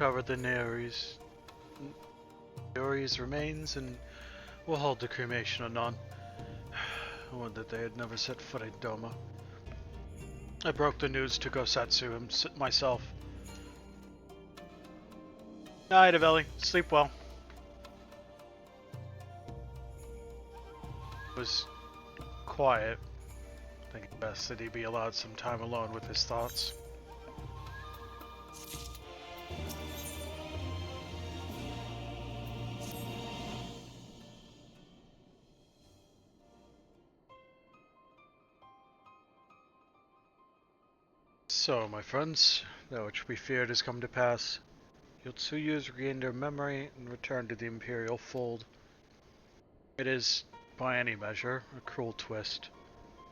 recover the Neori's remains and we'll hold the cremation anon. I would that they had never set foot in Doma. I broke the news to Gosetsu myself. Night, Avelli. Sleep well. It was quiet. I think it's best that he be allowed some time alone with his thoughts. So, my friends, that which we feared has come to pass. Yotsuyu has regained her memory and returned to the Imperial fold. It is, by any measure, a cruel twist,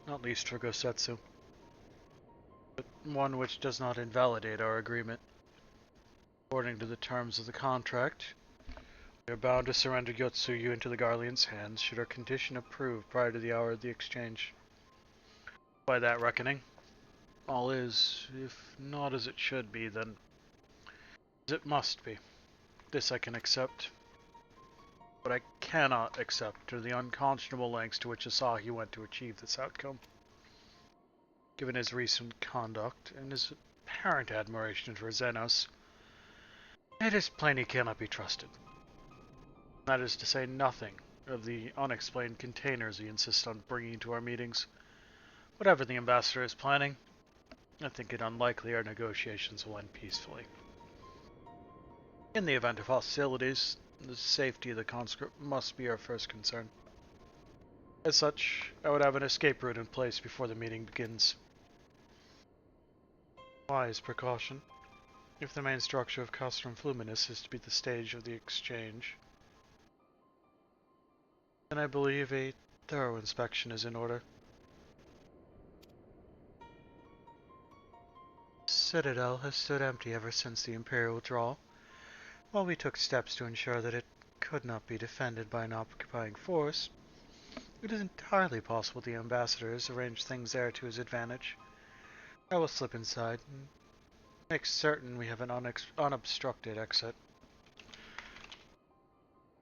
not least for Gosetsu, but one which does not invalidate our agreement. According to the terms of the contract, we are bound to surrender Yotsuyu into the Garlean's hands should our condition approve prior to the hour of the exchange. By that reckoning, all is, if not as it should be, then as it must be. This I can accept. What I cannot accept are the unconscionable lengths to which Asahi went to achieve this outcome. Given his recent conduct and his apparent admiration for Zenos, it is plain he cannot be trusted. That is to say nothing of the unexplained containers he insists on bringing to our meetings. Whatever the ambassador is planning, I think it unlikely our negotiations will end peacefully. In the event of hostilities, the safety of the conscript must be our first concern. As such, I would have an escape route in place before the meeting begins. Wise precaution. If the main structure of Castrum Fluminis is to be the stage of the exchange, then I believe a thorough inspection is in order. Citadel has stood empty ever since the Imperial withdrawal, while we took steps to ensure that it could not be defended by an occupying force. It is entirely possible the ambassador has arranged things there to his advantage. I will slip inside and make certain we have an unobstructed exit.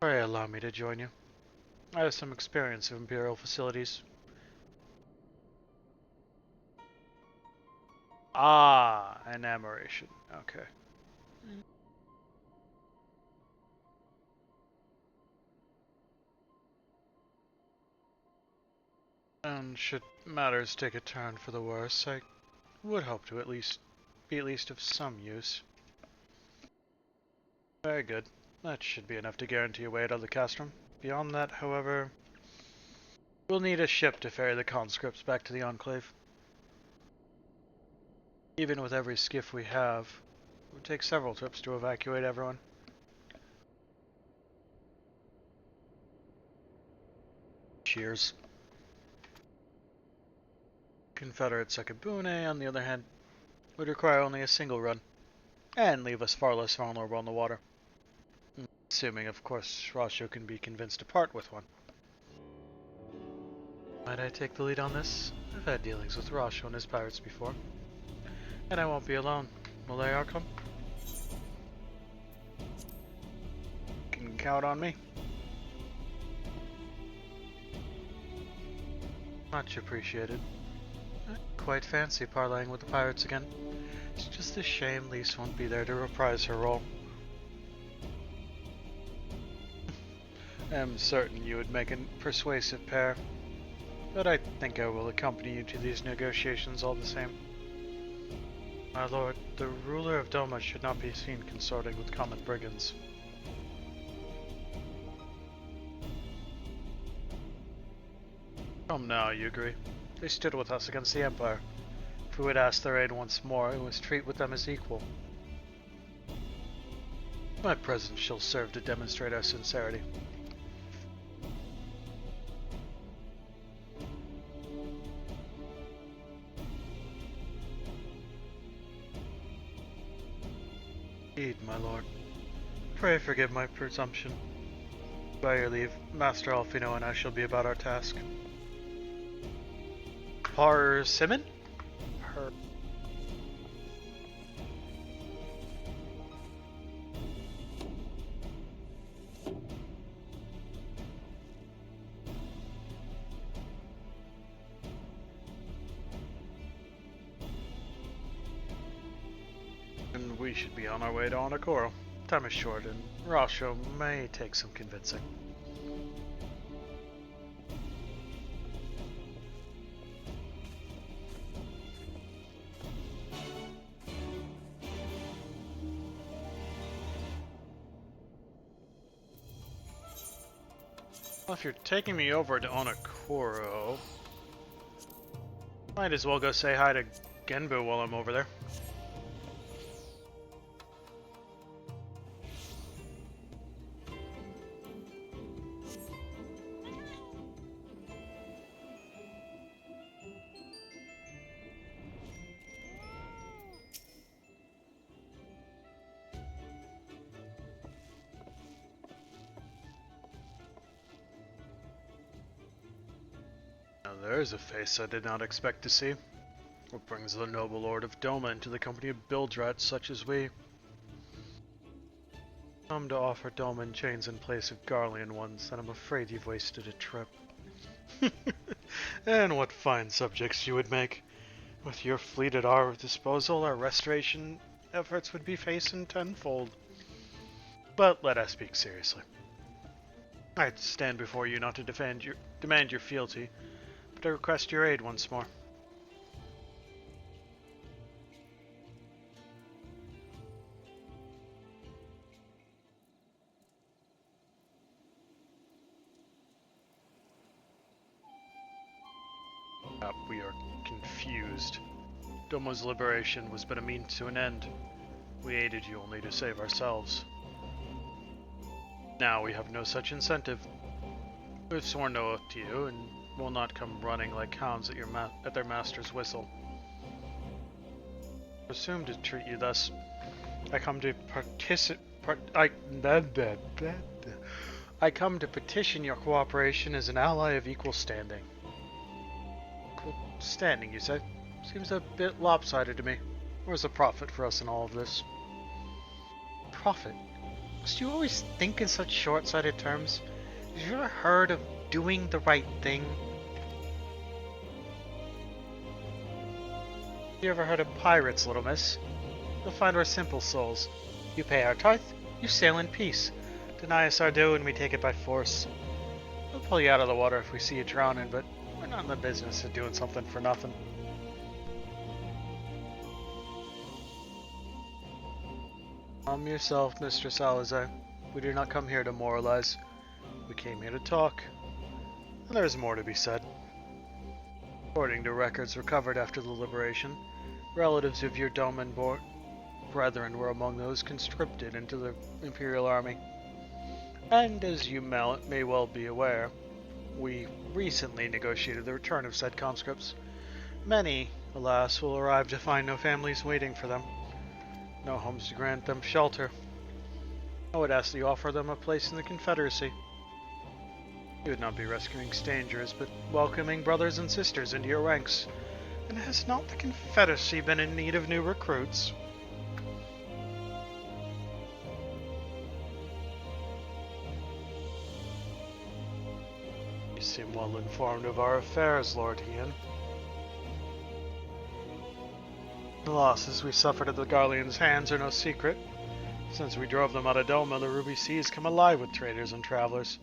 Pray allow me to join you. I have some experience of Imperial facilities. Ah, an admiration. Okay. And should matters take a turn for the worse, I would hope to be at least of some use. Very good. That should be enough to guarantee a way out of the castrum. Beyond that, however, we'll need a ship to ferry the conscripts back to the Enclave. Even with every skiff we have, it would take several trips to evacuate everyone. Cheers. Confederate Sekibune, on the other hand, would require only a single run, and leave us far less vulnerable on the water. Assuming, of course, Rasho can be convinced to part with one. Might I take the lead on this? I've had dealings with Rasho and his pirates before. And I won't be alone, will they, Arkham? You can count on me. Much appreciated. I quite fancy parlaying with the pirates again. It's just a shame Lise won't be there to reprise her role. I'm certain you would make a persuasive pair, but I think I will accompany you to these negotiations all the same. My lord, the ruler of Doma should not be seen consorting with common brigands. Come now, you agree. They stood with us against the Empire. If we would ask their aid once more, we must treat with them as equal. My presence shall serve to demonstrate our sincerity. Indeed, my lord. Pray forgive my presumption. By your leave, Master Alfino and I shall be about our task. Parsimon? we should be on our way to Onokoro. Time is short, and Rasho may take some convincing. Well, if you're taking me over to Onokoro, might as well go say hi to Genbu while I'm over there. Now there's a face I did not expect to see. What brings the noble lord of Doma into the company of bilge-rats such as we? Come to offer Doma chains in place of Garlean ones, and I'm afraid you've wasted a trip. And what fine subjects you would make. With your fleet at our disposal, our restoration efforts would be hastened tenfold. But let us speak seriously. I stand before you not to demand your fealty, but to request your aid once more. We are confused. Doma's liberation was but a means to an end. We aided you only to save ourselves. Now we have no such incentive. We've sworn no oath to you, and will not come running like hounds at their master's whistle. Presume to treat you thus. I come to I come to petition your cooperation as an ally of equal standing. Standing, you say? Seems a bit lopsided to me. Where's the profit for us in all of this? Profit? Must you always think in such short-sighted terms? Have you ever heard of doing the right thing? Have you ever heard of pirates, little miss? You'll find we're simple souls. You pay our tithe, you sail in peace. Deny us our due and we take it by force. We'll pull you out of the water if we see you drowning, but we're not in the business of doing something for nothing. Calm yourself, Mistress Alizé. We do not come here to moralize. We came here to talk. And there's more to be said. According to records recovered after the liberation, relatives of your Doman-born brethren were among those conscripted into the Imperial Army. And as you may well be aware, we recently negotiated the return of said conscripts. Many, alas, will arrive to find no families waiting for them, no homes to grant them shelter. I would ask that you offer them a place in the Confederacy. You would not be rescuing strangers, but welcoming brothers and sisters into your ranks. And has not the Confederacy been in need of new recruits? You seem well informed of our affairs, Lord Hien. The losses we suffered at the Garleans' hands are no secret. Since we drove them out of Doma, the Ruby Seas come alive with traders and travelers.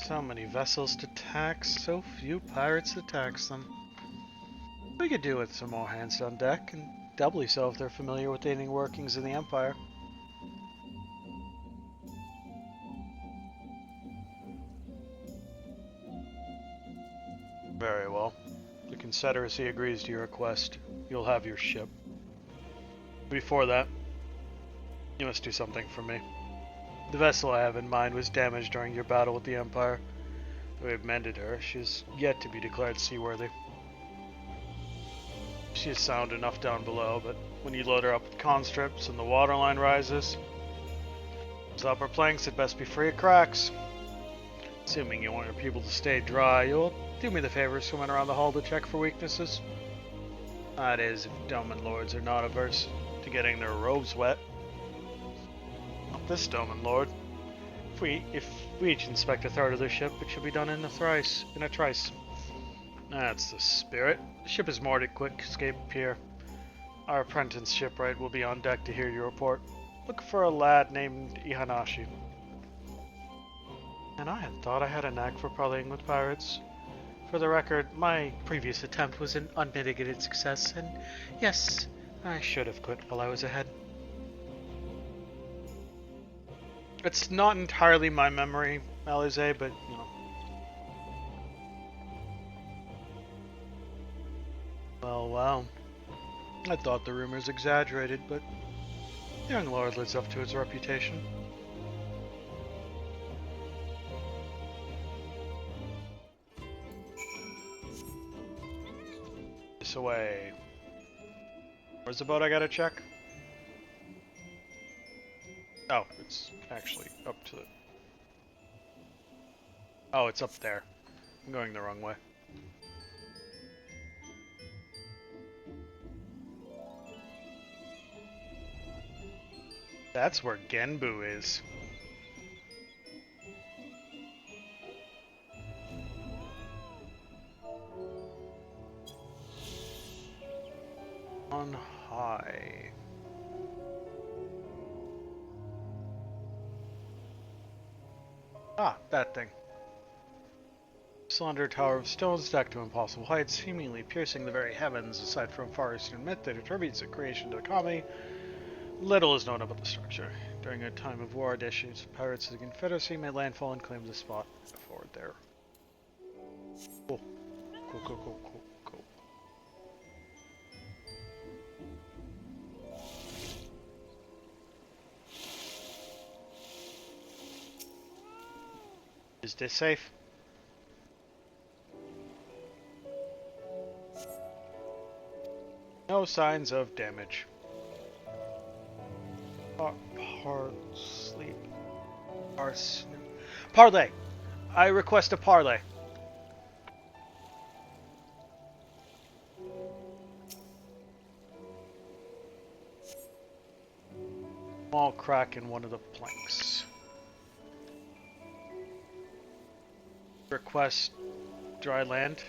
So many vessels to tax, so few pirates to tax them. We could do with some more hands on deck, and doubly so if they're familiar with the inner workings of the Empire. Very well. The Confederacy agrees to your request. You'll have your ship. Before that, you must do something for me. The vessel I have in mind was damaged during your battle with the Empire. We have mended her. She is yet to be declared seaworthy. She is sound enough down below, but when you load her up with conscripts and the waterline rises, those upper planks had best be free of cracks. Assuming you want your people to stay dry, you'll do me the favor of swimming around the hull to check for weaknesses. That is, if Doman Lords are not averse to getting their robes wet. Not this Doman Lord. If we each inspect a third of the ship, it should be done in a trice. That's the spirit. The ship is moored at Quick Escape Pier. Our apprentice shipwright will be on deck to hear your report. Look for a lad named Ihanashi. And I had thought I had a knack for parleying with pirates. For the record, my previous attempt was an unmitigated success, and yes, I should have quit while I was ahead. It's not entirely my memory, Alize, but, you know. Well. I thought the rumors exaggerated, but the young lord lives up to his reputation. This away. Where's the boat I gotta check? Oh, it's actually up to the... Oh, it's up there. I'm going the wrong way. That's where Genbu is. On high. Ah, that thing. Slender tower of stone stacked to impossible heights, seemingly piercing the very heavens. Aside from far eastern myth that attributes its creation to the kami, little is known about the structure. During a time of war, issues pirates of the Confederacy made landfall and claimed the spot forward there. Cool. Cool. Is this safe? No signs of damage. Sleep. Parlay! I request a parlay. Small crack in one of the planks. Request dry land.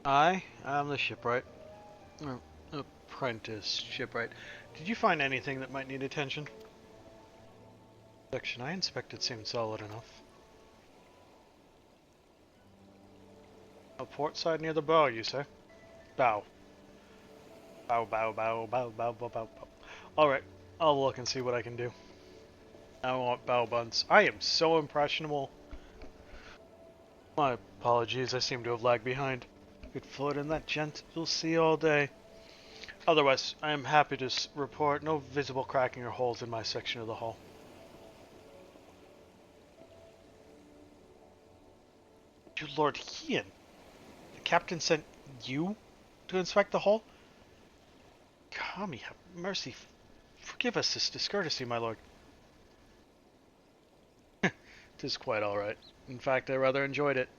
I am the shipwright. Apprentice shipwright. Did you find anything that might need attention? The section I inspected seemed solid enough. A port side near the bow, you say? Bow. Bow. Alright, I'll look and see what I can do. I want bow buns. I am so impressionable. My apologies, I seem to have lagged behind. Good float in that, gent. You'll see all day. Otherwise, I am happy to report no visible cracking or holes in my section of the hull. Dear Lord Heian, the captain sent you to inspect the hull? Kami, have mercy. Forgive us this discourtesy, my lord. 'Tis quite alright. In fact, I rather enjoyed it.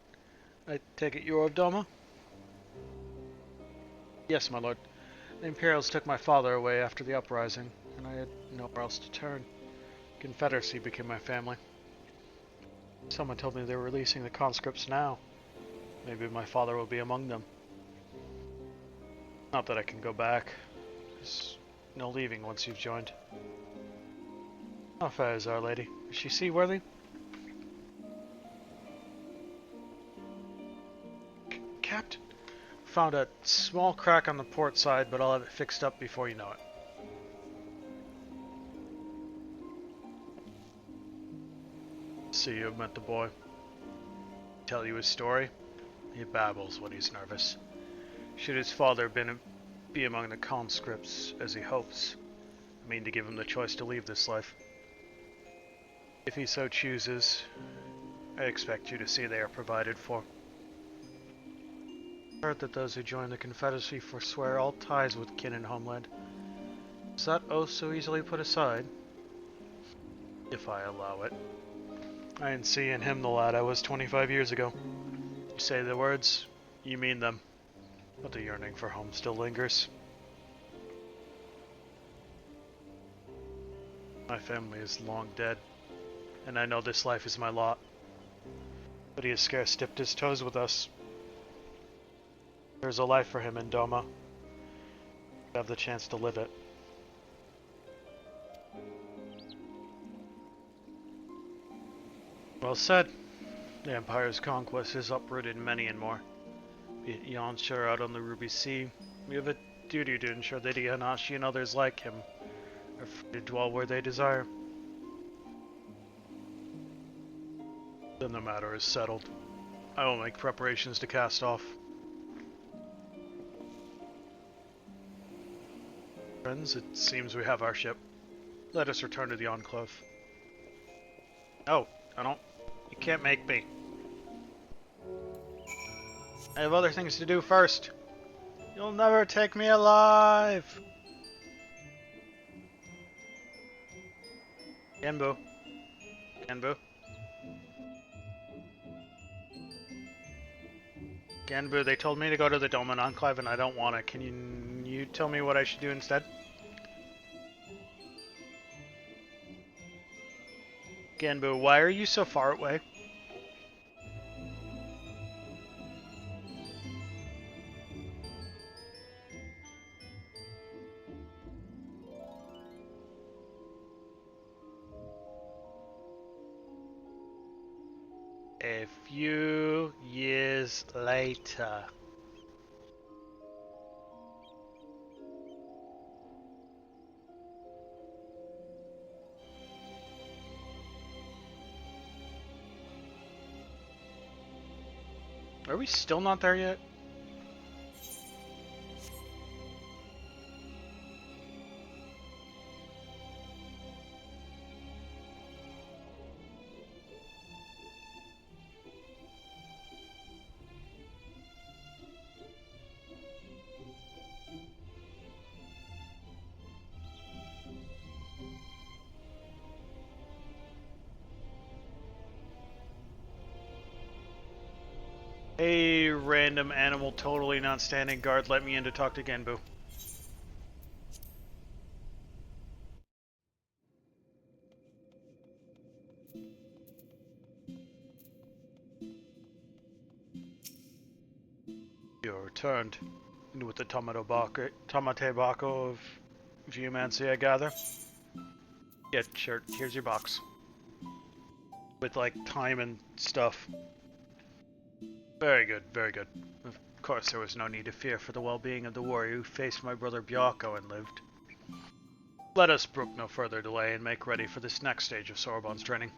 I take it you're of Doma? Yes, my lord. The Imperials took my father away after the uprising, and I had nowhere else to turn. Confederacy became my family. Someone told me they were releasing the conscripts now. Maybe my father will be among them. Not that I can go back. There's no leaving once you've joined. How far is Our Lady? Is she seaworthy? Captain, found a small crack on the port side, but I'll have it fixed up before you know it. See, you've met the boy. Tell you his story? He babbles when he's nervous. Should his father be among the conscripts, as he hopes, I mean to give him the choice to leave this life. If he so chooses, I expect you to see they are provided for. I heard that those who join the Confederacy forswear all ties with kin and homeland. Is that oath so easily put aside? If I allow it. I didn't see in him the lad I was 25 years ago. You say the words, you mean them, but the yearning for home still lingers. My family is long dead, and I know this life is my lot. But he has scarce dipped his toes with us. There's a life for him in Doma. We have the chance to live it. Well said. The Empire's conquest has uprooted many and more. Be it Yamcha or out on the Ruby Sea, we have a duty to ensure that Ihanashi and others like him are free to dwell where they desire. Then the matter is settled. I will make preparations to cast off. Friends, it seems we have our ship. Let us return to the Enclave. Oh, you can't make me. I have other things to do first. You'll never take me alive! Genbu. Genbu. Genbu, they told me to go to the Doma Enclave and I don't want it. Can you tell me what I should do instead? Genbu, why are you so far away? A few years later. Are we still not there yet? A random animal totally not standing guard let me in to talk to Genbu. You are returned. And with the Tamate Bako of Geomancy, I gather. Yeah, sure. Here's your box. With, like, time and stuff. Very good, very good. Of course, there was no need to fear for the well-being of the warrior who faced my brother Byakko and lived. Let us brook no further delay and make ready for this next stage of Soroban's training.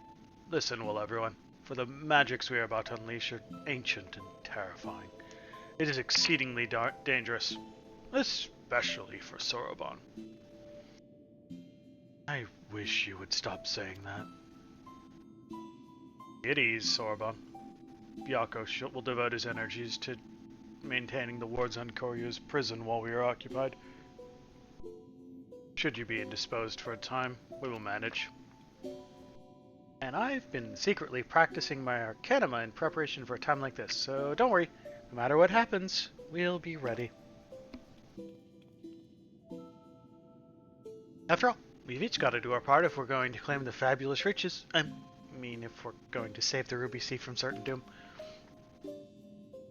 Listen well, everyone, for the magics we are about to unleash are ancient and terrifying. It is exceedingly dangerous, especially for Soroban. I wish you would stop saying that. At ease, Soroban. Byakko will devote his energies to maintaining the wards on Koryu's prison while we are occupied. Should you be indisposed for a time, we will manage. And I've been secretly practicing my Arcanima in preparation for a time like this, so don't worry. No matter what happens, we'll be ready. After all, we've each got to do our part if we're going to claim the fabulous riches. I mean, if we're going to save the Ruby Sea from certain doom.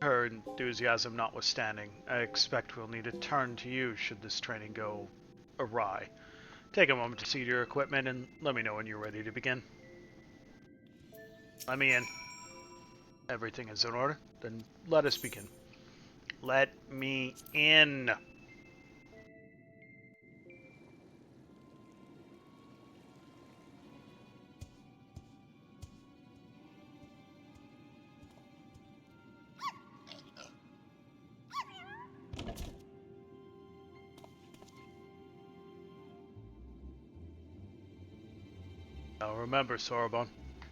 Her enthusiasm notwithstanding, I expect we'll need to turn to you should this training go awry. Take a moment to see to your equipment and let me know when you're ready to begin. Let me in. Everything is in order? Then let us begin. Let me in. Now remember, Soroban,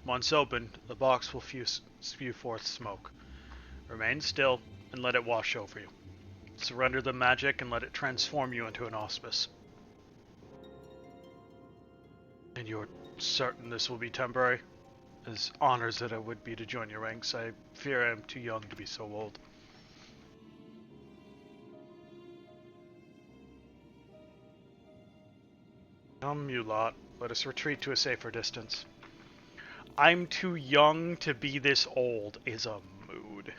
once opened, the box will spew forth smoke. Remain still and let it wash over you. Surrender the magic and let it transform you into an auspice. And you're certain this will be temporary? as honored as I would be to join your ranks, I fear I am too young to be so old. Come, you lot. Let us retreat to a safer distance. I'm too young to be this old is a mood.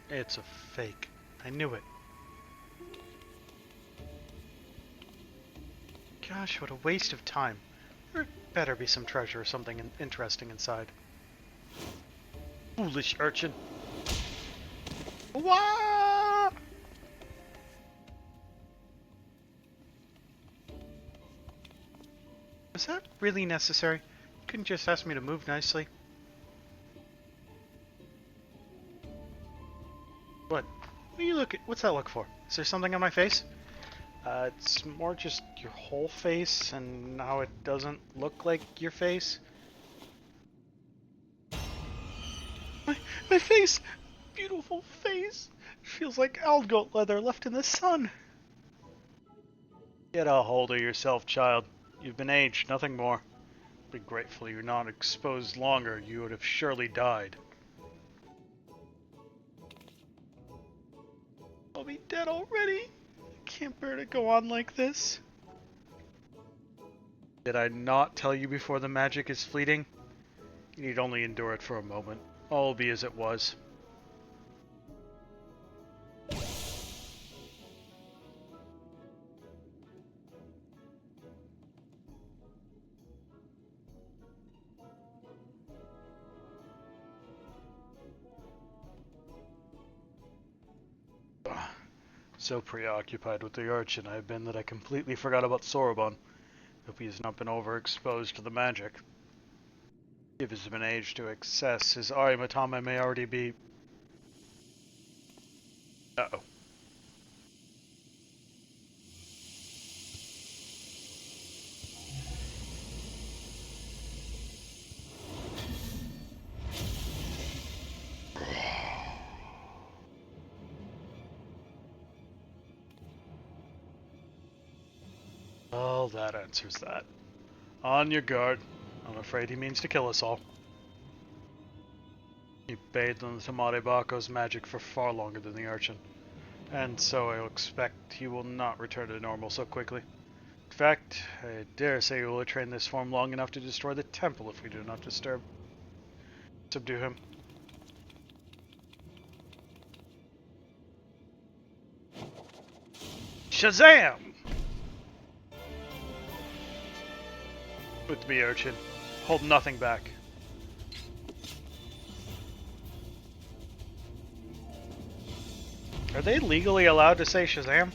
It's a fake. I knew it. Gosh, what a waste of time. There better be some treasure or something interesting inside. Foolish urchin. Wah! Was that really necessary? Couldn't just ask me to move nicely? What? What are you looking? What's that look for? Is there something on my face? It's more just your whole face and how it doesn't look like your face. My face! Beautiful face! Feels like algoat leather left in the sun. Get a hold of yourself, child. You've been aged, nothing more. Be grateful you're not exposed longer. You would have surely died. I'll be dead already. I can't bear to go on like this. Did I not tell you before the magic is fleeting? You need only endure it for a moment. All will be as it was. So preoccupied with the urchin I have been that I completely forgot about Sorobon. Hope he has not been overexposed to the magic. If he has been aged to excess, his Arimatame may already be... Uh-oh. Well, that answers that. On your guard. I'm afraid he means to kill us all. He bathed in the Tamade Bako's magic for far longer than the urchin, and so I expect he will not return to normal so quickly. In fact, I dare say he will retrain this form long enough to destroy the temple if we do not subdue him. Shazam! With me, urchin. Hold nothing back. Are they legally allowed to say Shazam?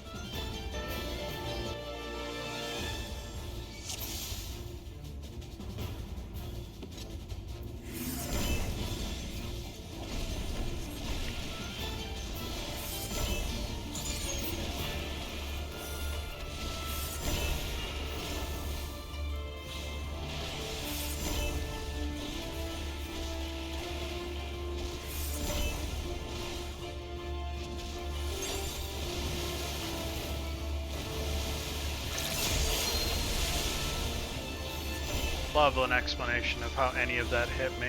Love an explanation of how any of that hit me.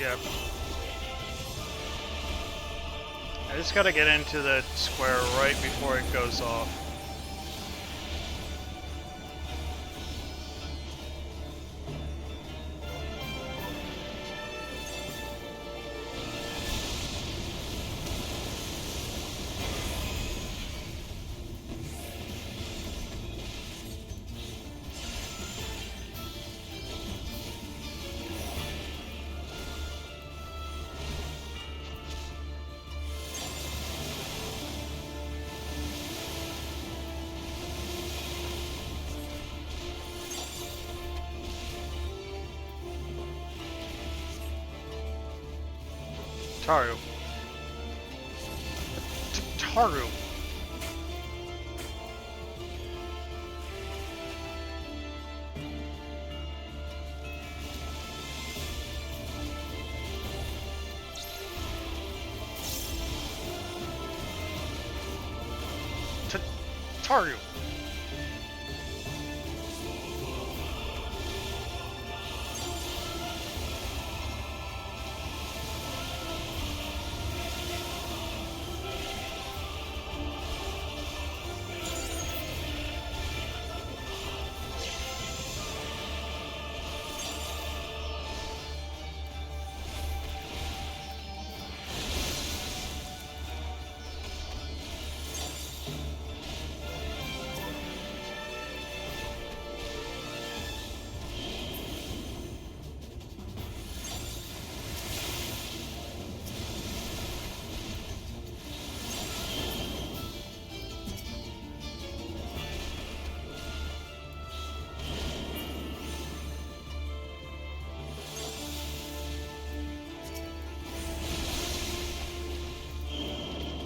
Yeah. I just gotta get into the square right before it goes off. Taru. Taru. Taru.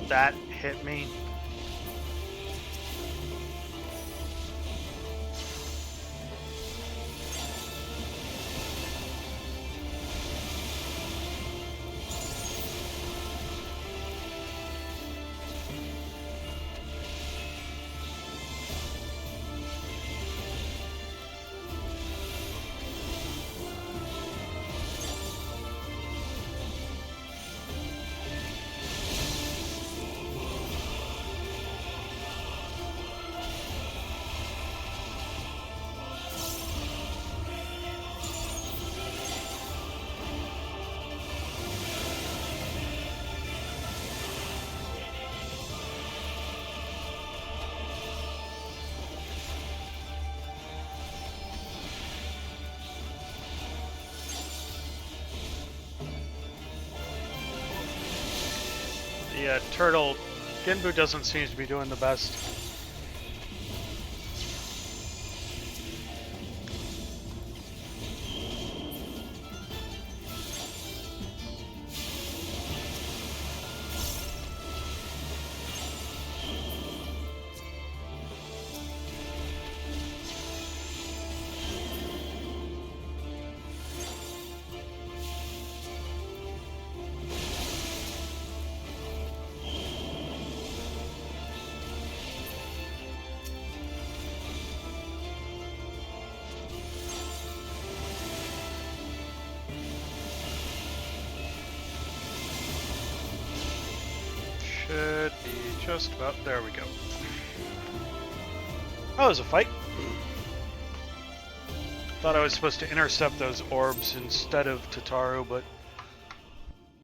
That hit me. The turtle Ginbu doesn't seem to be doing the best. Should be just about... There we go. Oh, there's a fight. Thought I was supposed to intercept those orbs instead of Tataru, but